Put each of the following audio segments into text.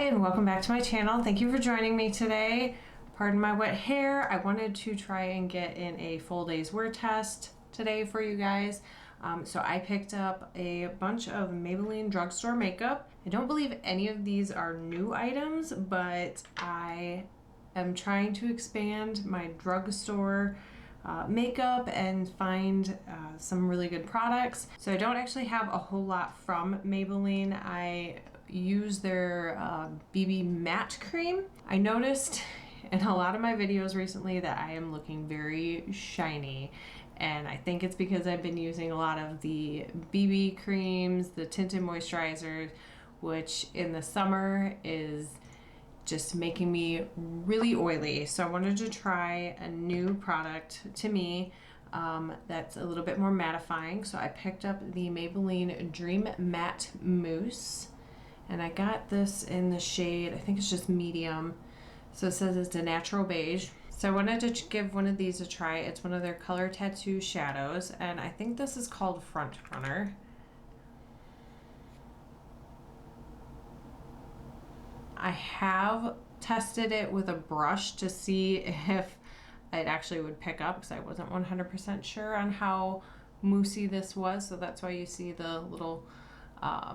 Hi and welcome back to my channel. Thank you for joining me today. Pardon my wet hair. I wanted to try and get in a full day's wear test today for you guys. So I picked up a bunch of Maybelline Drugstore makeup. I don't believe any of these are new items, but I am trying to expand my drugstore makeup and find some really good products. So I don't actually have a whole lot from Maybelline. I use their BB matte cream. I noticed in a lot of my videos recently that I am looking very shiny, and I think it's because I've been using a lot of the BB creams, the tinted moisturizers, which in the summer is just making me really oily. So I wanted to try a new product to me that's a little bit more mattifying. So I picked up the Maybelline Dream Matte Mousse, and I got this in the shade, I think it's just medium. So it says it's a natural beige. So I wanted to give one of these a try. It's one of their color tattoo shadows, and I think this is called Front Runner. I have tested it with a brush to see if it actually would pick up, because I wasn't 100% sure on how moussey this was. So that's why you see the little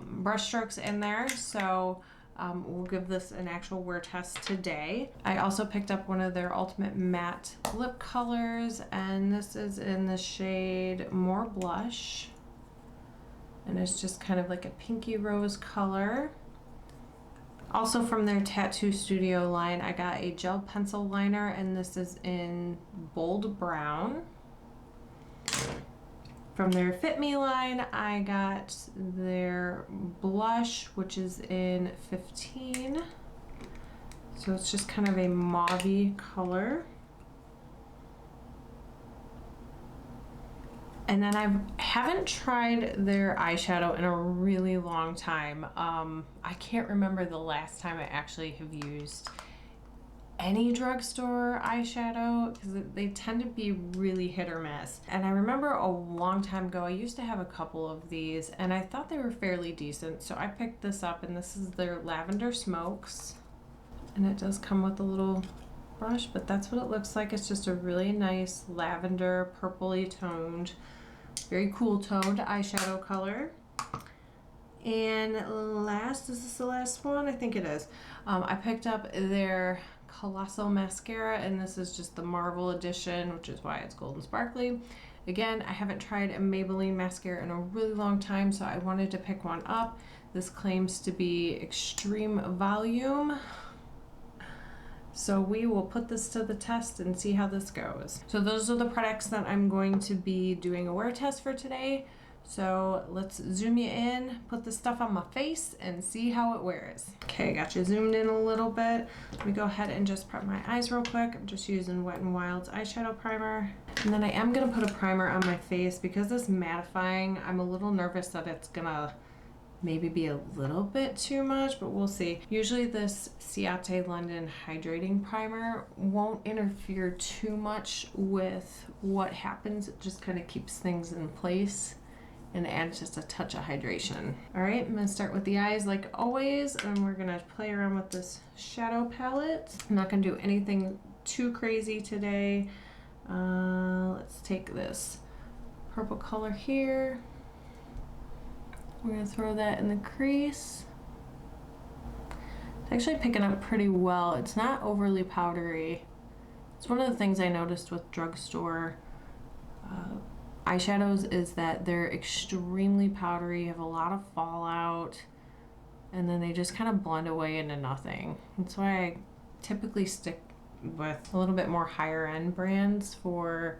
brush strokes in there. So we'll give this an actual wear test today. I also picked up one of their Ultimate Matte lip colors, and this is in the shade More Blush, and it's just kind of like a pinky rose color. Also from their Tattoo Studio line, I got a gel pencil liner, and this is in Bold Brown. From their FitMe line, I got their blush, which is in 15. So it's just kind of a mauve-y color. And then I haven't tried their eyeshadow in a really long time. I can't remember the last time I actually have used any drugstore eyeshadow, because they tend to be really hit or miss. And I remember a long time ago, I used to have a couple of these, and I thought they were fairly decent. So I picked this up, and this is their Lavender Smokes. And it does come with a little brush, but that's what it looks like. It's just a really nice lavender, purpley toned, very cool toned eyeshadow color. And last, is this the last one? I think it is. I picked up their Colossal mascara, and this is just the Marvel edition, which is why it's golden sparkly. Again, I haven't tried a Maybelline mascara in a really long time, so I wanted to pick one up. This claims to be extreme volume. So we will put this to the test and see how this goes. So those are the products that I'm going to be doing a wear test for today. So let's zoom you in, put the stuff on my face, and see how it wears. Okay, got you zoomed in a little bit. Let me go ahead and just prep my eyes real quick. I'm just using Wet n Wild's eyeshadow primer. And then I am gonna put a primer on my face because this mattifying, I'm a little nervous that it's gonna maybe be a little bit too much, but we'll see. Usually this Ciate London hydrating primer won't interfere too much with what happens. It just kind of keeps things in place and adds just a touch of hydration. All right, I'm gonna start with the eyes like always, and we're gonna play around with this shadow palette. I'm not gonna do anything too crazy today. Let's take this purple color here. We're gonna throw that in the crease. It's actually picking up pretty well. It's not overly powdery. It's one of the things I noticed with drugstore eyeshadows is that they're extremely powdery, have a lot of fallout, and then they just kind of blend away into nothing. That's why I typically stick with a little bit more higher end brands for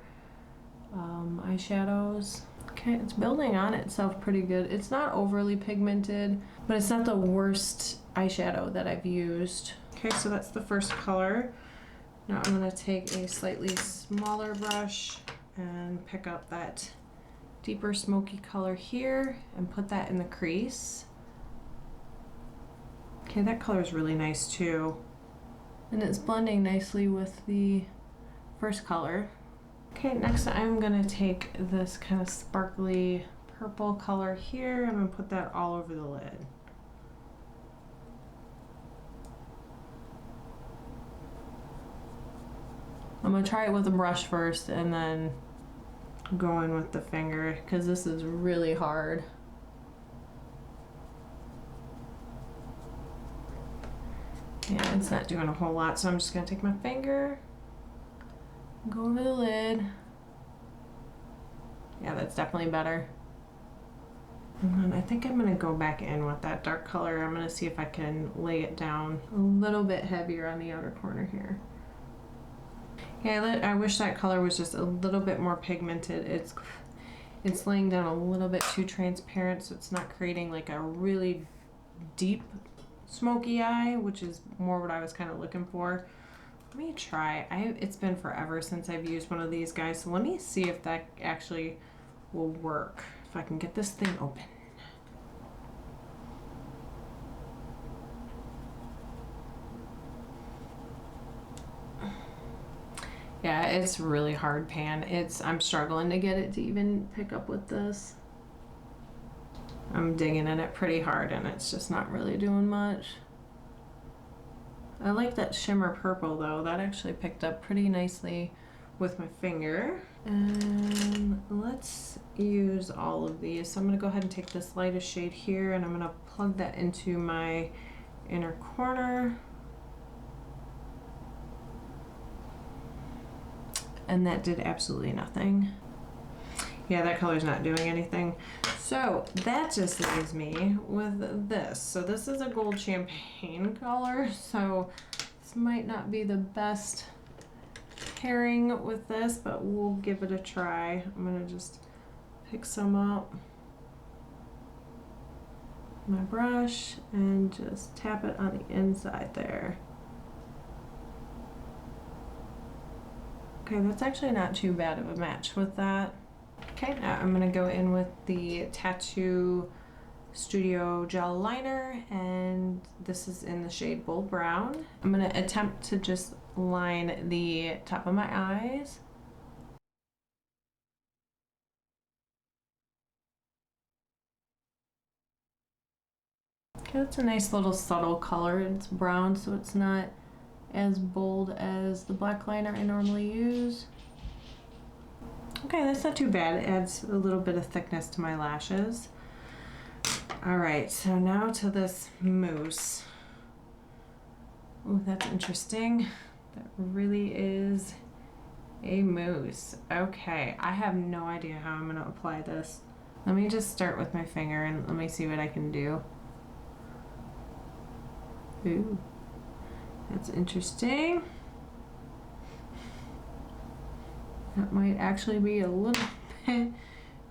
eyeshadows. Okay, it's building on itself pretty good. It's not overly pigmented, but it's not the worst eyeshadow that I've used. Okay, so that's the first color. Now I'm gonna take a slightly smaller brush and pick up that deeper smoky color here and put that in the crease. Okay, that color is really nice too. And it's blending nicely with the first color. Okay, next I'm gonna take this kind of sparkly purple color here. I'm gonna put that all over the lid. I'm gonna try it with a brush first and then go in with the finger because this is really hard. Yeah, it's not doing a whole lot, so I'm just gonna take my finger, go over the lid. Yeah, that's definitely better. And then I think I'm gonna go back in with that dark color. I'm gonna see if I can lay it down a little bit heavier on the outer corner here. Yeah, I wish that color was just a little bit more pigmented. It's laying down a little bit too transparent, so it's not creating like a really deep smoky eye, which is more what I was kind of looking for. Let me try. It's been forever since I've used one of these guys, so let me see if that actually will work. If I can get this thing open. Yeah, it's really hard pan. I'm struggling to get it to even pick up with this. I'm digging in it pretty hard and it's just not really doing much. I like that shimmer purple though. That actually picked up pretty nicely with my finger. And let's use all of these. So I'm gonna go ahead and take this lightest shade here and I'm gonna plug that into my inner corner. And that did absolutely nothing. Yeah, that color's not doing anything. So that just leaves me with this. So this is a gold champagne color. So this might not be the best pairing with this, but we'll give it a try. I'm gonna just pick some up, my brush, and just tap it on the inside there. Okay, that's actually not too bad of a match with that. Okay, now I'm gonna go in with the Tattoo Studio Gel Liner, and this is in the shade Bold Brown. I'm gonna attempt to just line the top of my eyes. Okay, that's a nice little subtle color. It's brown, so it's not as bold as the black liner I normally use. Okay, that's not too bad. It adds a little bit of thickness to my lashes. All right, so now to this mousse. Oh, that's interesting. That really is a mousse. Okay, I have no idea how I'm gonna apply this. Let me just start with my finger and let me see what I can do. Ooh, that's interesting. That might actually be a little bit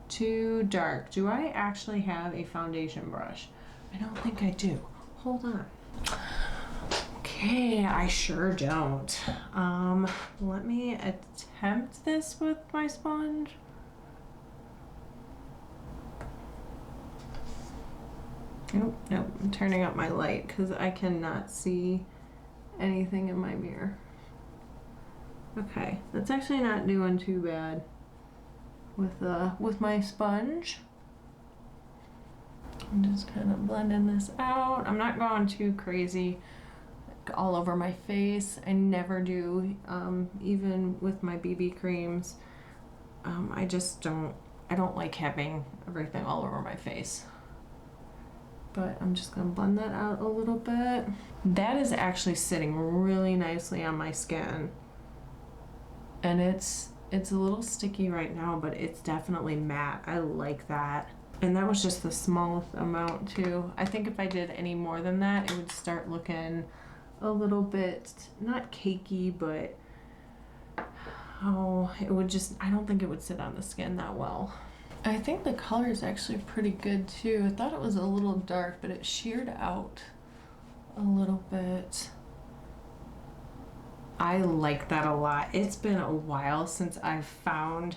too dark. Do I actually have a foundation brush? I don't think I do. Hold on. Okay, I sure don't. Let me attempt this with my sponge. Nope, nope, I'm turning up my light because I cannot see anything in my mirror. Okay, that's actually not doing too bad with my sponge. I'm just kind of blending this out. I'm not going too crazy all over my face. I never do, even with my BB creams. I don't like having everything all over my face. But I'm just gonna blend that out a little bit. That is actually sitting really nicely on my skin. And it's a little sticky right now, but it's definitely matte. I like that. And that was just the smallest amount too. I think if I did any more than that, it would start looking a little bit, not cakey, but it would just, I don't think it would sit on the skin that well. I think the color is actually pretty good too. I thought it was a little dark, but it sheared out a little bit. I like that a lot. It's been a while since I've found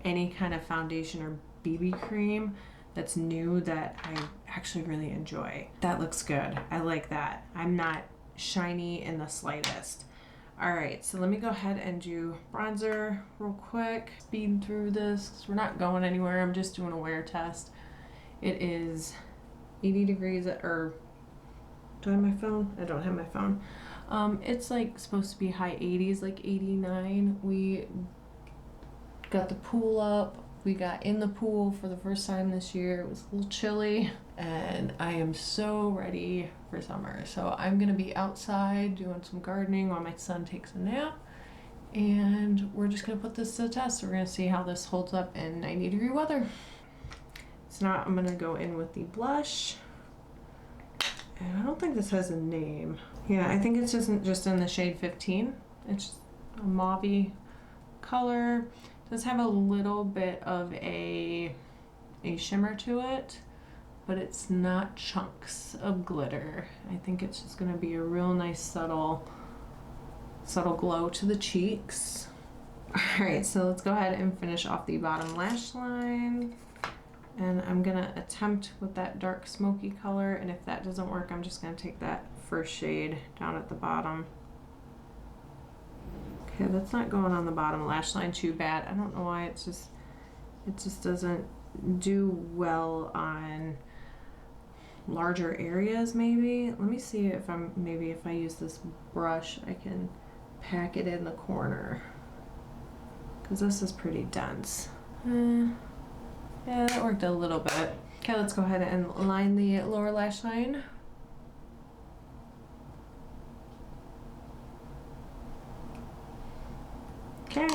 any kind of foundation or BB cream that's new that I actually really enjoy. That looks good. I like that. I'm not shiny in the slightest. All right, so let me go ahead and do bronzer real quick. Speed through this because we're not going anywhere. I'm just doing a wear test. It is 80 degrees, or do I have my phone? I don't have my phone. It's like supposed to be high 80s, like 89. We got the pool up. We got in the pool for the first time this year. It was a little chilly, and I am so ready for summer. So I'm gonna be outside doing some gardening while my son takes a nap, and we're just gonna put this to the test. We're gonna see how this holds up in 90-degree weather. So now I'm gonna go in with the blush, and I don't think this has a name. Yeah, I think it's just in the shade 15. It's just a mauve-y color. Does have a little bit of a shimmer to it, but it's not chunks of glitter. I think it's just gonna be a real nice subtle glow to the cheeks. All right, so let's go ahead and finish off the bottom lash line. And I'm gonna attempt with that dark smoky color, and if that doesn't work, I'm just gonna take that first shade down at the bottom. Okay, that's not going on the bottom lash line too bad. I don't know why, it just doesn't do well on larger areas maybe. Let me see if if I use this brush, I can pack it in the corner, because this is pretty dense. Yeah, that worked a little bit. Okay, let's go ahead and line the lower lash line. Okay,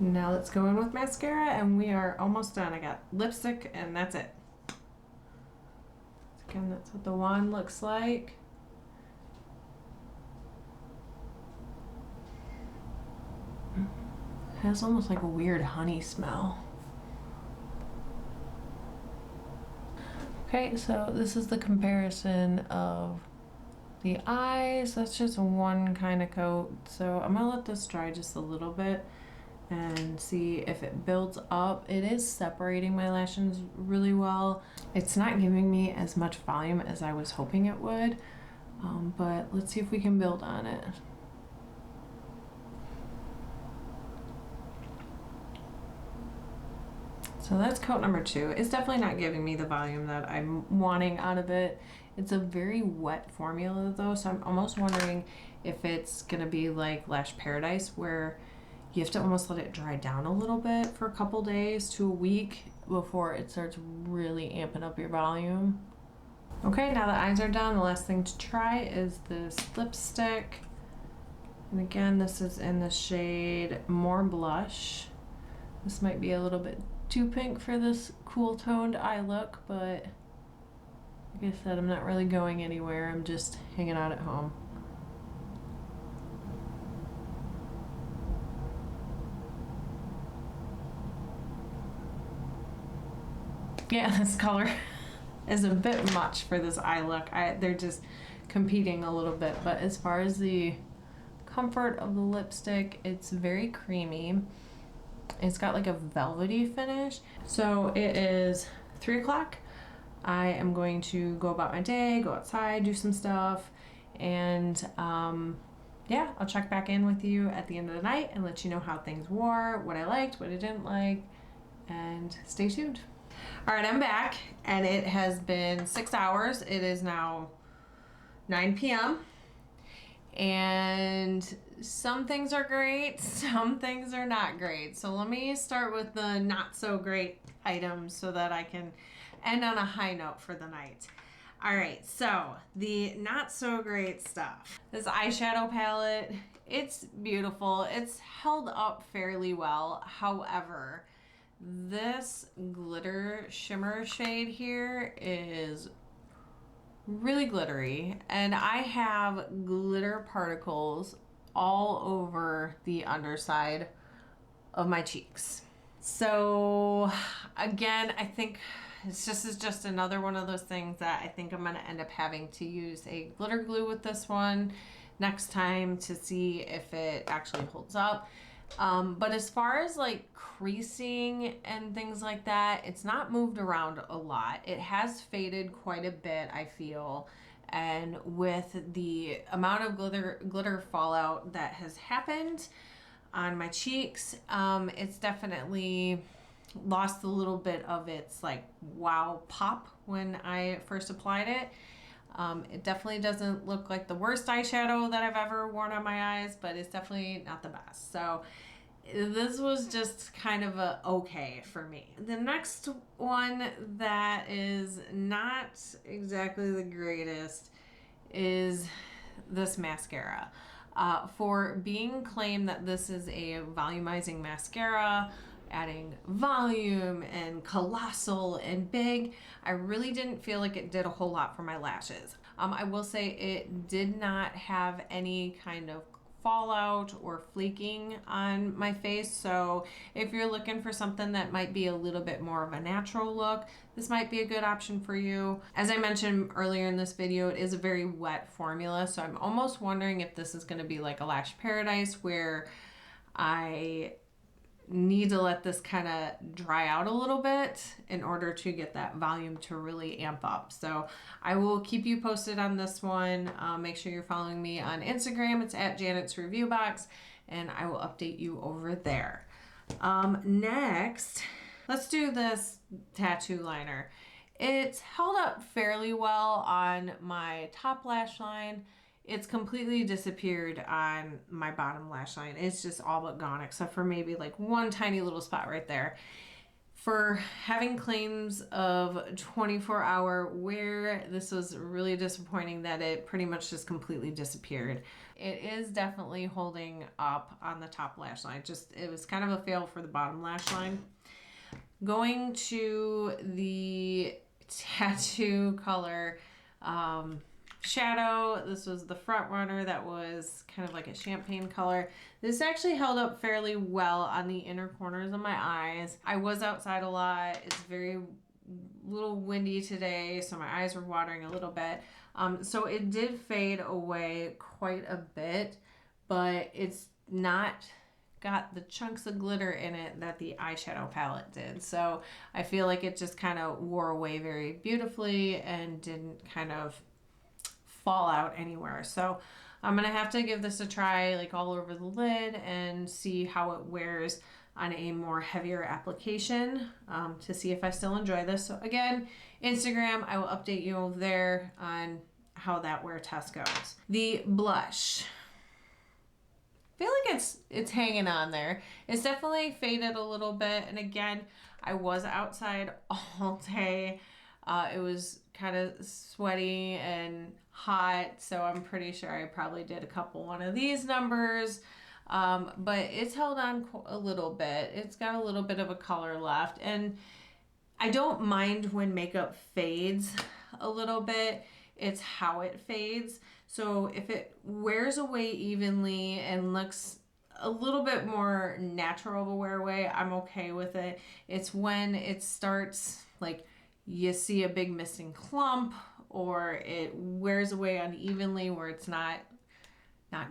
now let's go in with mascara, and we are almost done. I got lipstick, and that's it. Again, that's what the wand looks like. It has almost like a weird honey smell. Okay, so this is the comparison of the eyes. That's just one kind of coat. So I'm gonna let this dry just a little bit and see if it builds up. It is separating my lashes really well. It's not giving me as much volume as I was hoping it would, but let's see if we can build on it. So that's coat number 2. It's definitely not giving me the volume that I'm wanting out of it. It's a very wet formula though, so I'm almost wondering if it's gonna be like Lash Paradise, where you have to almost let it dry down a little bit for a couple days to a week before it starts really amping up your volume. Okay, now the eyes are done, the last thing to try is this lipstick. And again, this is in the shade More Blush. This might be a little bit too pink for this cool toned eye look, but like I said, I'm not really going anywhere. I'm just hanging out at home. Yeah, this color is a bit much for this eye look. They're just competing a little bit, but as far as the comfort of the lipstick, it's very creamy. It's got like a velvety finish. So it is 3 o'clock. I am going to go about my day, go outside, do some stuff, and yeah, I'll check back in with you at the end of the night and let you know how things were, what I liked, what I didn't like, and stay tuned. All right, I'm back, and it has been 6 hours. It is now 9 p.m. and some things are great, some things are not great. So let me start with the not so great items so that I can end on a high note for the night. All right, so the not so great stuff. This eyeshadow palette, it's beautiful. It's held up fairly well. However, this glitter shimmer shade here is really glittery, and I have glitter particles all over the underside of my cheeks. So again, I think it's just another one of those things that I think I'm gonna end up having to use a glitter glue with this one next time to see if it actually holds up. But as far as like creasing and things like that, it's not moved around a lot. It has faded quite a bit, I feel. And with the amount of glitter fallout that has happened on my cheeks, it's definitely lost a little bit of its like wow pop when I first applied it. It definitely doesn't look like the worst eyeshadow that I've ever worn on my eyes, but it's definitely not the best. So this was just kind of a okay for me. The next one that is not exactly the greatest is this mascara. For being claimed that this is a volumizing mascara, adding volume and Colossal and big, I really didn't feel like it did a whole lot for my lashes. I will say it did not have any kind of fallout or flaking on my face, so if you're looking for something that might be a little bit more of a natural look, this might be a good option for you. As I mentioned earlier in this video, it is a very wet formula, so I'm almost wondering if this is going to be like a Lash Paradise where I need to let this kind of dry out a little bit in order to get that volume to really amp up. So I will keep you posted on this one. Make sure you're following me on Instagram. It's at Janet's Review Box, and I will update you over there. Next, let's do this tattoo liner. It's held up fairly well on my top lash line. It's completely disappeared on my bottom lash line. It's just all but gone, except for maybe like one tiny little spot right there. For having claims of 24-hour wear, this was really disappointing that it pretty much just completely disappeared. It is definitely holding up on the top lash line. It was kind of a fail for the bottom lash line. Going to the tattoo color, Shadow. This was the front runner that was kind of like a champagne color. This actually held up fairly well on the inner corners of my eyes. I was outside a lot. It's very little windy today, so my eyes were watering a little bit. So it did fade away quite a bit, but it's not got the chunks of glitter in it that the eyeshadow palette did. So I feel like it just kind of wore away very beautifully and didn't kind of fall out anywhere. So I'm gonna have to give this a try like all over the lid and see how it wears on a more heavier application to see if I still enjoy this. So again, Instagram, I will update you over there on how that wear test goes. The blush, I feel like it's hanging on there. It's definitely faded a little bit, and again, I was outside all day. It was kind of sweaty and hot, so I'm pretty sure I probably did a couple one of these numbers, but it's held on a little bit. It's got a little bit of a color left, and I don't mind when makeup fades a little bit. It's how it fades. So if it wears away evenly and looks a little bit more natural of a wear away, I'm okay with it. It's when it starts like you see a big missing clump or it wears away unevenly where it's not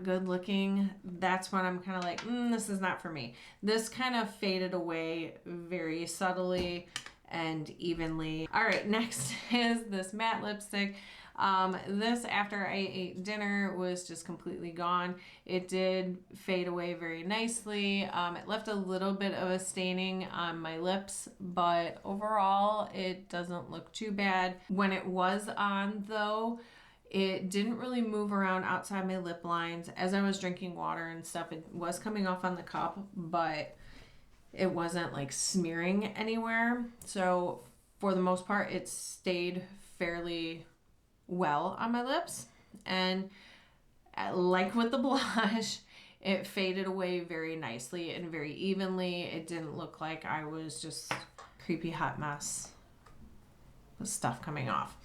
good looking, that's when I'm kind of like, this is not for me. This kind of faded away very subtly and evenly. All right, next is this matte lipstick. This, after I ate dinner, was just completely gone. It did fade away very nicely. It left a little bit of a staining on my lips, but overall it doesn't look too bad. When it was on though, it didn't really move around outside my lip lines. As I was drinking water and stuff, it was coming off on the cup, but it wasn't like smearing anywhere. So for the most part, it stayed fairly well on my lips, and like with the blush, it faded away very nicely and very evenly. It didn't look like I was just creepy hot mess with stuff coming off.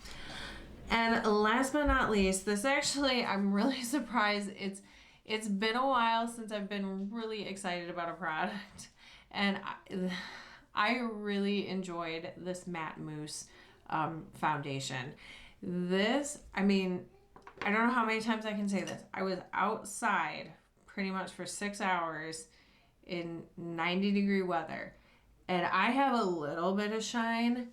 And last but not least, this actually, I'm really surprised. It's been a while since I've been really excited about a product, and I really enjoyed this matte mousse foundation. This, I mean, I don't know how many times I can say this. I was outside pretty much for 6 hours in 90-degree weather, and I have a little bit of shine,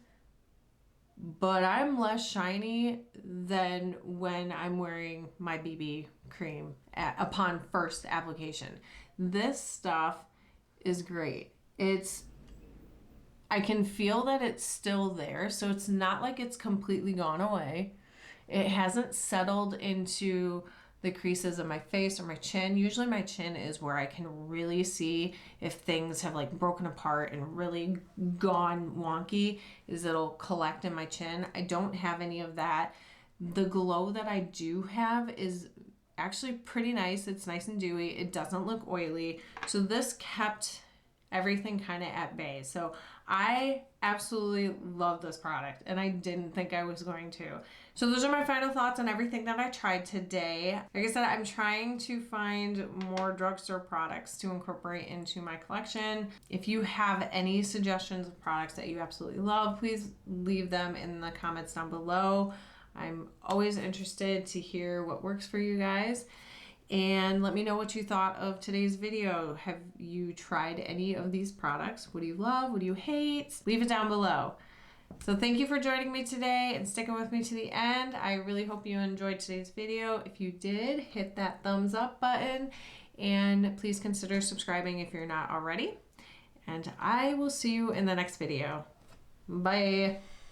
but I'm less shiny than when I'm wearing my BB cream upon first application. This stuff is great. I can feel that it's still there, so it's not like it's completely gone away. It hasn't settled into the creases of my face or my chin. Usually my chin is where I can really see if things have like broken apart and really gone wonky, is it'll collect in my chin. I don't have any of that. The glow that I do have is actually pretty nice. It's nice and dewy. It doesn't look oily. So this kept everything kind of at bay. So I absolutely love this product and I didn't think I was going to. So those are my final thoughts on everything that I tried today. Like I said, I'm trying to find more drugstore products to incorporate into my collection. If you have any suggestions of products that you absolutely love, please leave them in the comments down below. I'm always interested to hear what works for you guys. And let me know what you thought of today's video. Have you tried any of these products? What do you love? What do you hate? Leave it down below. So thank you for joining me today and sticking with me to the end. I really hope you enjoyed today's video. If you did, hit that thumbs up button and please consider subscribing if you're not already. And I will see you in the next video. Bye.